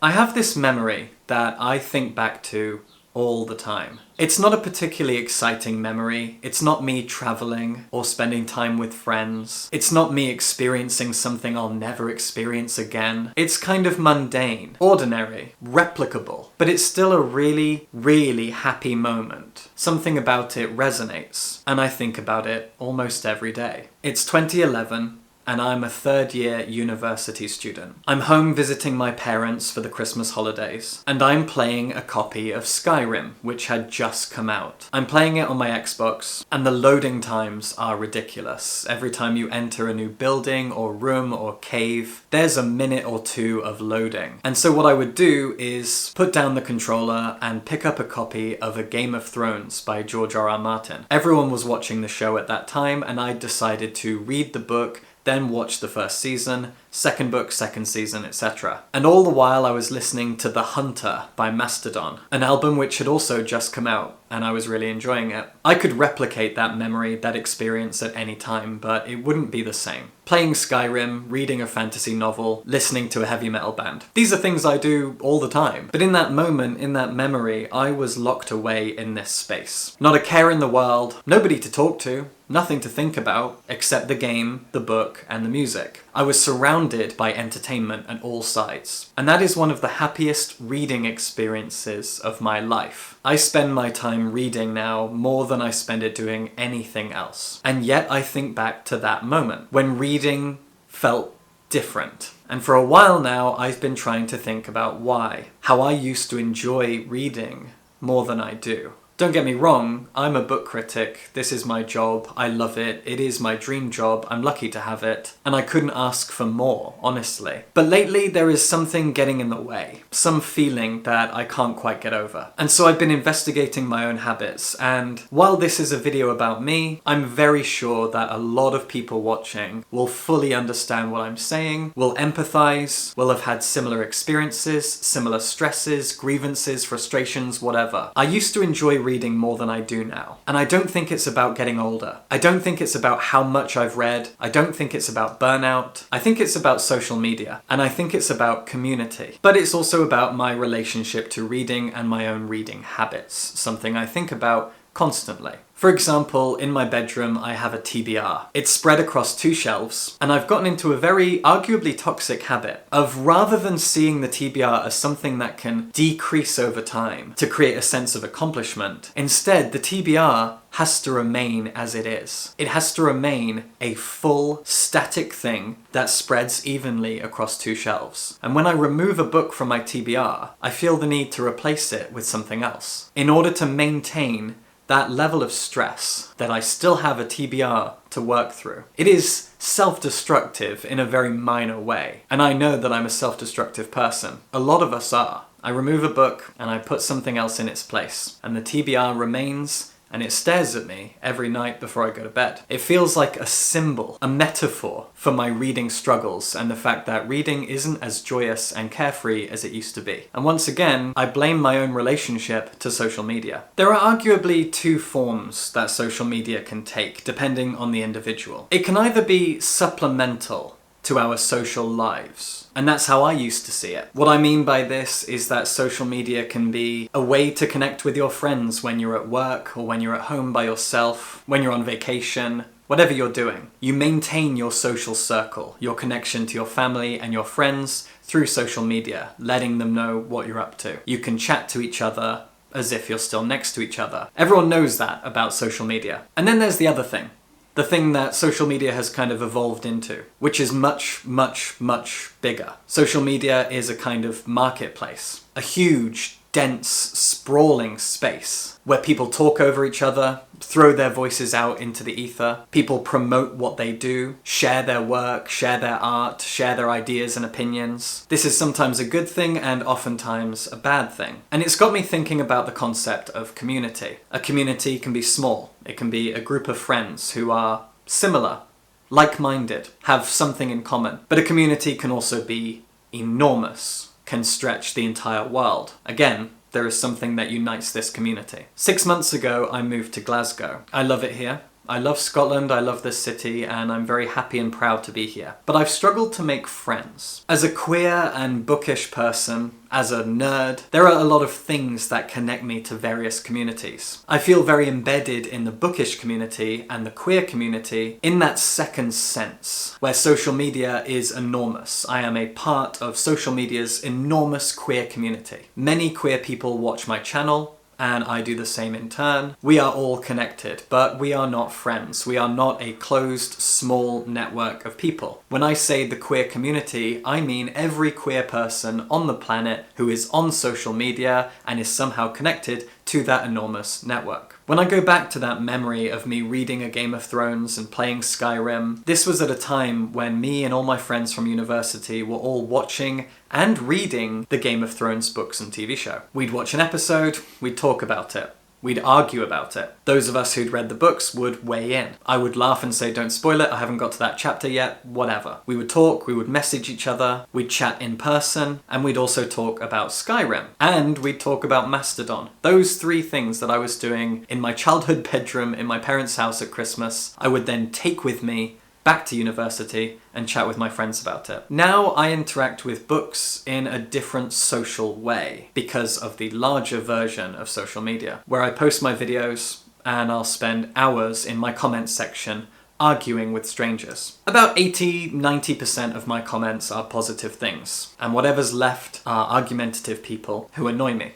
I have this memory that I think back to all the time. It's not a particularly exciting memory. It's not me traveling or spending time with friends. It's not me experiencing something I'll never experience again. It's kind of mundane, ordinary, replicable, but it's still a really, really happy moment. Something about it resonates, and I think about it almost every day. It's 2011. And I'm a third-year university student. I'm home visiting my parents for the Christmas holidays, and I'm playing a copy of Skyrim, which had just come out. I'm playing it on my Xbox, and the loading times are ridiculous. Every time you enter a new building or room or cave, there's a minute or two of loading. And so what I would do is put down the controller and pick up a copy of A Game of Thrones by George R.R. Martin. Everyone was watching the show at that time, and I decided to read the book, then watch the first season, second book, second season, etc. And all the while I was listening to The Hunter by Mastodon, an album which had also just come out, and I was really enjoying it. I could replicate that memory, that experience at any time, but it wouldn't be the same. Playing Skyrim, reading a fantasy novel, listening to a heavy metal band. These are things I do all the time. But in that moment, in that memory, I was locked away in this space. Not a care in the world, nobody to talk to, nothing to think about, except the game, the book, and the music. I was surrounded by entertainment on all sides. And that is one of the happiest reading experiences of my life. I spend my time reading now more than I spend it doing anything else. And yet I think back to that moment, when reading felt different. And for a while now, I've been trying to think about why. How I used to enjoy reading more than I do. Don't get me wrong, I'm a book critic, this is my job, I love it, it is my dream job, I'm lucky to have it, and I couldn't ask for more, honestly. But lately there is something getting in the way, some feeling that I can't quite get over. And so I've been investigating my own habits, and while this is a video about me, I'm very sure that a lot of people watching will fully understand what I'm saying, will empathize, will have had similar experiences, similar stresses, grievances, frustrations, whatever. I used to enjoy reading more than I do now. And I don't think it's about getting older. I don't think it's about how much I've read. I don't think it's about burnout. I think it's about social media. And I think it's about community. But it's also about my relationship to reading and my own reading habits, something I think about constantly. For example, in my bedroom, I have a TBR. It's spread across 2 shelves, and I've gotten into a very arguably toxic habit of, rather than seeing the TBR as something that can decrease over time to create a sense of accomplishment, instead the TBR has to remain as it is. It has to remain a full, static thing that spreads evenly across 2 shelves. And when I remove a book from my TBR, I feel the need to replace it with something else in order to maintain that level of stress that I still have a TBR to work through. It is self-destructive in a very minor way, and I know that I'm a self-destructive person. A lot of us are. I remove a book and I put something else in its place, and the TBR remains, and it stares at me every night before I go to bed. It feels like a symbol, a metaphor for my reading struggles and the fact that reading isn't as joyous and carefree as it used to be. And once again, I blame my own relationship to social media. There are arguably 2 forms that social media can take, depending on the individual. It can either be supplemental to our social lives. And that's how I used to see it. What I mean by this is that social media can be a way to connect with your friends when you're at work or when you're at home by yourself, when you're on vacation, whatever you're doing. You maintain your social circle, your connection to your family and your friends through social media, letting them know what you're up to. You can chat to each other as if you're still next to each other. Everyone knows that about social media. And then there's the other thing. The thing that social media has kind of evolved into, which is much, much, much bigger. Social media is a kind of marketplace, a huge, dense, sprawling space where people talk over each other, throw their voices out into the ether. People promote what they do, share their work, share their art, share their ideas and opinions. This is sometimes a good thing and oftentimes a bad thing. And it's got me thinking about the concept of community. A community can be small. It can be a group of friends who are similar, like-minded, have something in common. But a community can also be enormous, can stretch the entire world. Again, there is something that unites this community. 6 months ago, I moved to Glasgow. I love it here. I love Scotland, I love this city, and I'm very happy and proud to be here. But I've struggled to make friends. As a queer and bookish person, as a nerd, there are a lot of things that connect me to various communities. I feel very embedded in the bookish community and the queer community in that second sense, where social media is enormous. I am a part of social media's enormous queer community. Many queer people watch my channel, and I do the same in turn. We are all connected, but we are not friends. We are not a closed, small network of people. When I say the queer community, I mean every queer person on the planet who is on social media and is somehow connected to that enormous network. When I go back to that memory of me reading A Game of Thrones and playing Skyrim, this was at a time when me and all my friends from university were all watching and reading the Game of Thrones books and TV show. We'd watch an episode, we'd talk about it. We'd argue about it. Those of us who'd read the books would weigh in. I would laugh and say, don't spoil it, I haven't got to that chapter yet, whatever. We would talk, we would message each other, we'd chat in person, and we'd also talk about Skyrim. And we'd talk about Mastodon. Those three things that I was doing in my childhood bedroom in my parents' house at Christmas, I would then take with me back to university and chat with my friends about it. Now I interact with books in a different social way because of the larger version of social media, where I post my videos and I'll spend hours in my comments section arguing with strangers. About 80-90% of my comments are positive things, and whatever's left are argumentative people who annoy me.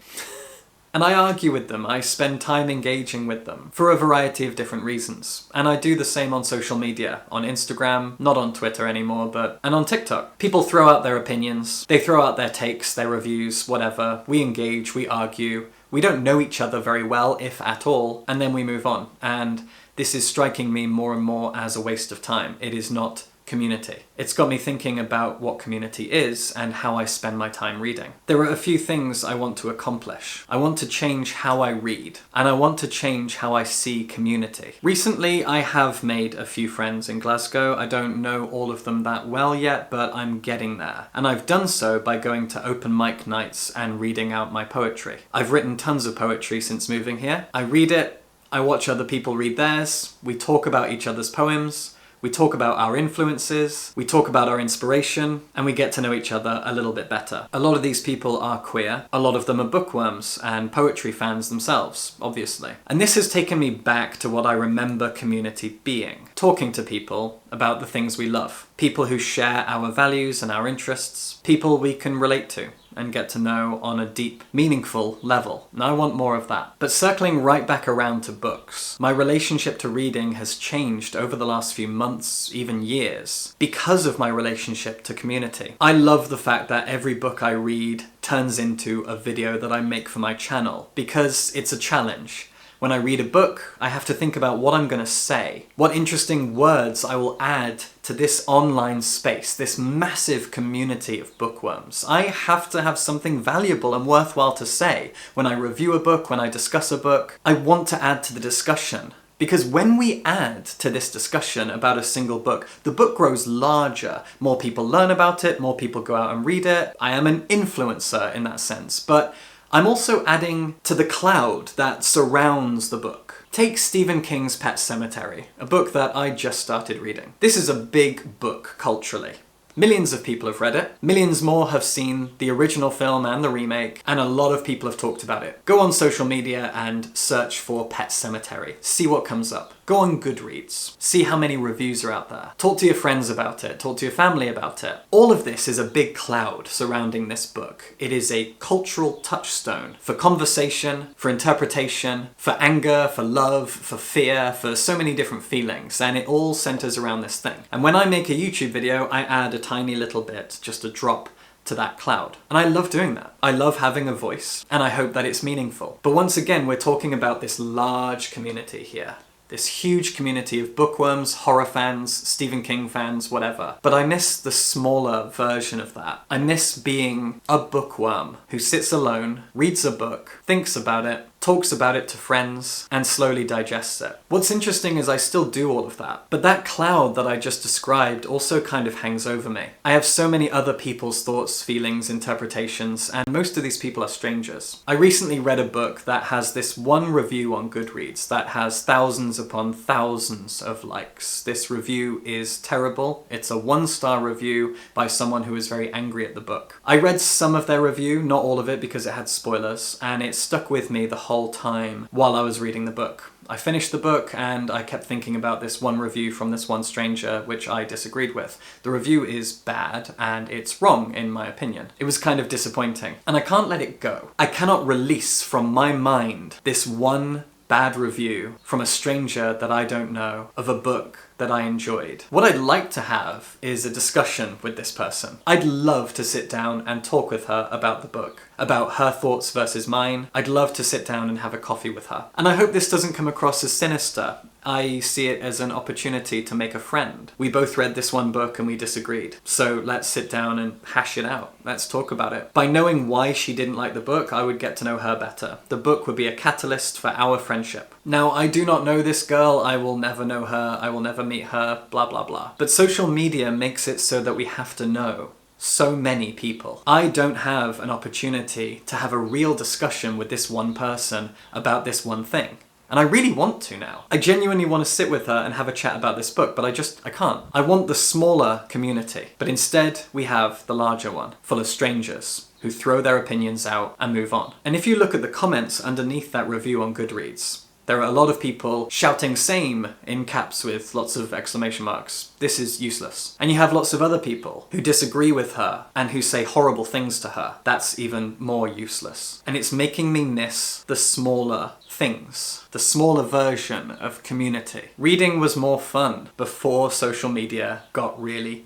And I argue with them, I spend time engaging with them for a variety of different reasons. And I do the same on social media, on Instagram, not on Twitter anymore, and on TikTok. People throw out their opinions, they throw out their takes, their reviews, whatever. We engage, we argue. We don't know each other very well, if at all, and then we move on. And this is striking me more and more as a waste of time. It is not community. It's got me thinking about what community is and how I spend my time reading. There are a few things I want to accomplish. I want to change how I read, and I want to change how I see community. Recently, I have made a few friends in Glasgow. I don't know all of them that well yet, but I'm getting there. And I've done so by going to open mic nights and reading out my poetry. I've written tons of poetry since moving here. I read it, I watch other people read theirs, we talk about each other's poems, we talk about our influences, we talk about our inspiration, and we get to know each other a little bit better. A lot of these people are queer, a lot of them are bookworms and poetry fans themselves, obviously. And this has taken me back to what I remember community being. Talking to people about the things we love. People who share our values and our interests. People we can relate to and get to know on a deep, meaningful level. And I want more of that. But circling right back around to books, my relationship to reading has changed over the last few months, even years, because of my relationship to community. I love the fact that every book I read turns into a video that I make for my channel, because it's a challenge. When I read a book, I have to think about what I'm going to say, what interesting words I will add to this online space, this massive community of bookworms. I have to have something valuable and worthwhile to say when I review a book, when I discuss a book. I want to add to the discussion. Because when we add to this discussion about a single book, the book grows larger. More people learn about it, more people go out and read it. I am an influencer in that sense, but I'm also adding to the cloud that surrounds the book. Take Stephen King's Pet Sematary, a book that I just started reading. This is a big book culturally. Millions of people have read it, millions more have seen the original film and the remake, and a lot of people have talked about it. Go on social media and search for Pet Sematary. See what comes up. Go on Goodreads. See how many reviews are out there. Talk to your friends about it. Talk to your family about it. All of this is a big cloud surrounding this book. It is a cultural touchstone for conversation, for interpretation, for anger, for love, for fear, for so many different feelings, and it all centers around this thing. And when I make a YouTube video, I add a tiny little bit, just a drop, to that cloud. And I love doing that. I love having a voice, and I hope that it's meaningful. But once again, we're talking about this large community here. This huge community of bookworms, horror fans, Stephen King fans, whatever. But I miss the smaller version of that. I miss being a bookworm who sits alone, reads a book, thinks about it, talks about it to friends, and slowly digests it. What's interesting is I still do all of that, but that cloud that I just described also kind of hangs over me. I have so many other people's thoughts, feelings, interpretations, and most of these people are strangers. I recently read a book that has this one review on Goodreads that has thousands upon thousands of likes. This review is terrible. It's a 1-star review by someone who is very angry at the book. I read some of their review, not all of it because it had spoilers, and it stuck with me the whole time while I was reading the book. I finished the book and I kept thinking about this one review from this one stranger which I disagreed with. The review is bad and it's wrong in my opinion. It was kind of disappointing and I can't let it go. I cannot release from my mind this one bad review from a stranger that I don't know of a book that I enjoyed. What I'd like to have is a discussion with this person. I'd love to sit down and talk with her about the book, about her thoughts versus mine. I'd love to sit down and have a coffee with her. And I hope this doesn't come across as sinister. I see it as an opportunity to make a friend. We both read this one book and we disagreed. So let's sit down and hash it out. Let's talk about it. By knowing why she didn't like the book, I would get to know her better. The book would be a catalyst for our friendship. Now, I do not know this girl. I will never know her. I will never meet her, blah, blah, blah. But social media makes it so that we have to know so many people. I don't have an opportunity to have a real discussion with this one person about this one thing. And I really want to now. I genuinely want to sit with her and have a chat about this book, but I can't. I want the smaller community, but instead we have the larger one, full of strangers who throw their opinions out and move on. And if you look at the comments underneath that review on Goodreads, there are a lot of people shouting same in caps with lots of exclamation marks. This is useless. And you have lots of other people who disagree with her and who say horrible things to her. That's even more useless. And it's making me miss the smaller things, the smaller version of community. Reading was more fun before social media got really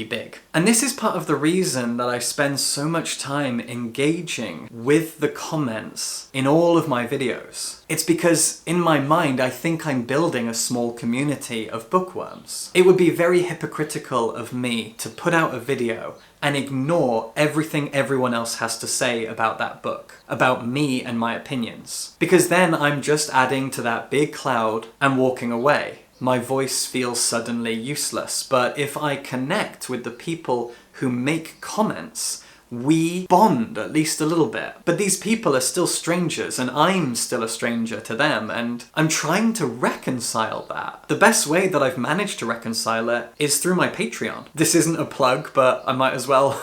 big. And this is part of the reason that I spend so much time engaging with the comments in all of my videos. It's because in my mind I think I'm building a small community of bookworms. It would be very hypocritical of me to put out a video and ignore everything everyone else has to say about that book, about me and my opinions. Because then I'm just adding to that big cloud and walking away. My voice feels suddenly useless. But if I connect with the people who make comments, we bond at least a little bit. But these people are still strangers and I'm still a stranger to them, and I'm trying to reconcile that. The best way that I've managed to reconcile it is through my Patreon. This isn't a plug, but I might as well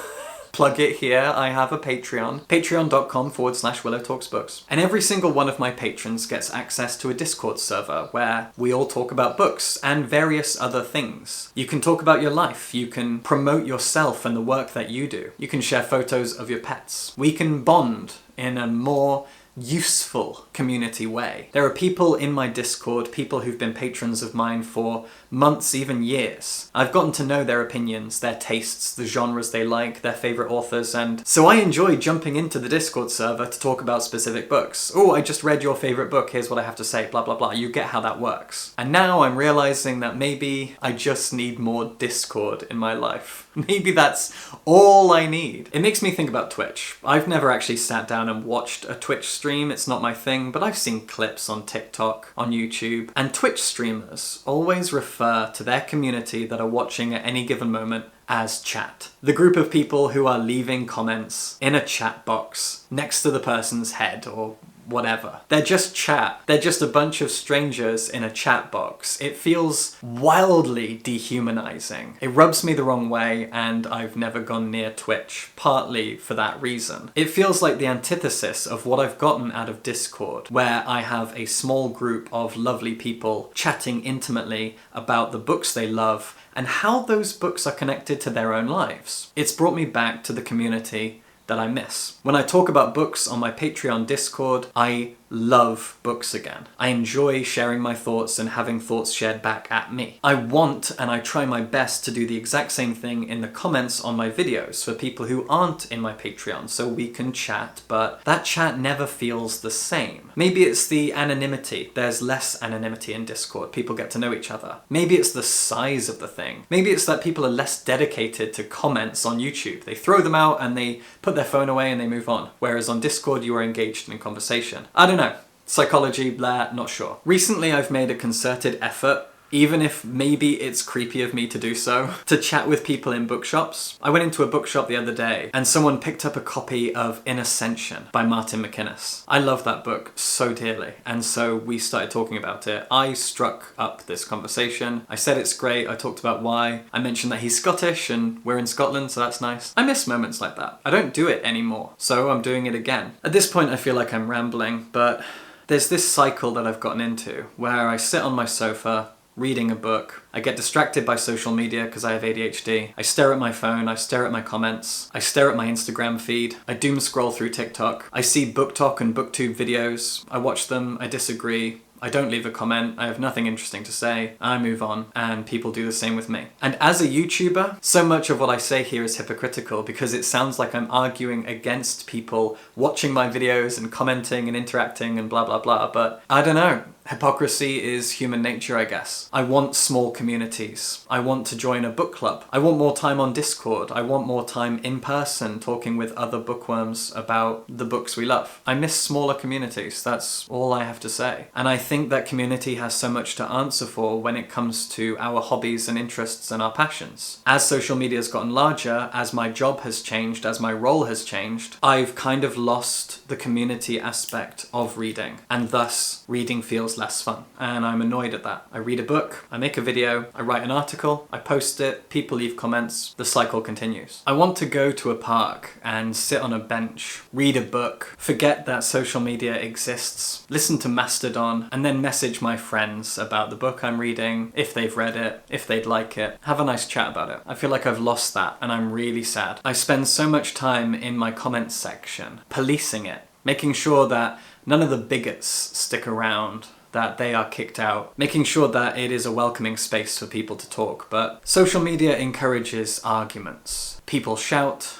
plug it here. I have a Patreon, patreon.com/WillowTalksBooks. And every single one of my patrons gets access to a Discord server where we all talk about books and various other things. You can talk about your life, you can promote yourself and the work that you do. You can share photos of your pets. We can bond in a more useful community way. There are people in my Discord, people who've been patrons of mine for months, even years. I've gotten to know their opinions, their tastes, the genres they like, their favourite authors, and so I enjoy jumping into the Discord server to talk about specific books. Oh, I just read your favourite book, here's what I have to say, blah blah blah. You get how that works. And now I'm realising that maybe I just need more Discord in my life. Maybe that's all I need. It makes me think about Twitch. I've never actually sat down and watched a Twitch stream, it's not my thing, but I've seen clips on TikTok, on YouTube, and Twitch streamers always refer to their community that are watching at any given moment as chat. The group of people who are leaving comments in a chat box next to the person's head or whatever. They're just chat. They're just a bunch of strangers in a chat box. It feels wildly dehumanizing. It rubs me the wrong way and I've never gone near Twitch, partly for that reason. It feels like the antithesis of what I've gotten out of Discord, where I have a small group of lovely people chatting intimately about the books they love and how those books are connected to their own lives. It's brought me back to the community that I miss. When I talk about books on my Patreon Discord, I love books again. I enjoy sharing my thoughts and having thoughts shared back at me. I want and I try my best to do the exact same thing in the comments on my videos for people who aren't in my Patreon, so we can chat, but that chat never feels the same. Maybe it's the anonymity. There's less anonymity in Discord. People get to know each other. Maybe it's the size of the thing. Maybe it's that people are less dedicated to comments on YouTube. They throw them out and they put their phone away and they move on. Whereas on Discord you are engaged in conversation. I don't don't know. Psychology, blah, not sure. Recently I've made a concerted effort, even if maybe it's creepy of me to do so, to chat with people in bookshops. I went into a bookshop the other day and someone picked up a copy of In Ascension by Martin McInnes. I love that book so dearly, and so we started talking about it. I struck up this conversation. I said it's great, I talked about why. I mentioned that he's Scottish and we're in Scotland, so that's nice. I miss moments like that. I don't do it anymore, so I'm doing it again. At this point I feel like I'm rambling, but there's this cycle that I've gotten into where I sit on my sofa reading a book. I get distracted by social media because I have ADHD. I stare at my phone, I stare at my comments, I stare at my Instagram feed, I doom scroll through TikTok, I see BookTok and BookTube videos, I watch them, I disagree, I don't leave a comment, I have nothing interesting to say, I move on, and people do the same with me. And as a YouTuber, so much of what I say here is hypocritical because it sounds like I'm arguing against people watching my videos and commenting and interacting and blah blah blah, but I don't know. Hypocrisy is human nature, I guess. I want small communities. I want to join a book club. I want more time on Discord. I want more time in person talking with other bookworms about the books we love. I miss smaller communities, that's all I have to say. And I think that community has so much to answer for when it comes to our hobbies and interests and our passions. As social media has gotten larger, as my job has changed, as my role has changed, I've kind of lost the community aspect of reading, and thus reading feels less fun, and I'm annoyed at that. I read a book, I make a video, I write an article, I post it, people leave comments, the cycle continues. I want to go to a park and sit on a bench, read a book, forget that social media exists, listen to Mastodon, and then message my friends about the book I'm reading, if they've read it, if they'd like it, have a nice chat about it. I feel like I've lost that, and I'm really sad. I spend so much time in my comments section, policing it, making sure that none of the bigots stick around, that they are kicked out, making sure that it is a welcoming space for people to talk. But social media encourages arguments. People shout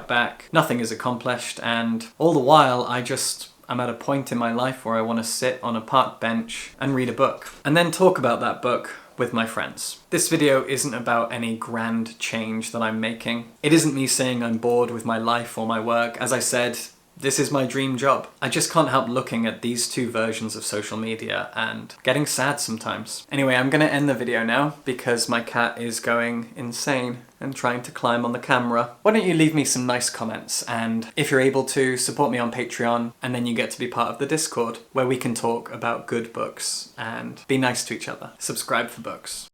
back, nothing is accomplished, and all the while I'm at a point in my life where I want to sit on a park bench and read a book, and then talk about that book with my friends. This video isn't about any grand change that I'm making. It isn't me saying I'm bored with my life or my work. As I said, this is my dream job. I just can't help looking at these two versions of social media and getting sad sometimes. Anyway, I'm gonna end the video now because my cat is going insane and trying to climb on the camera. Why don't you leave me some nice comments, and if you're able to, support me on Patreon, and then you get to be part of the Discord where we can talk about good books and be nice to each other. Subscribe for books.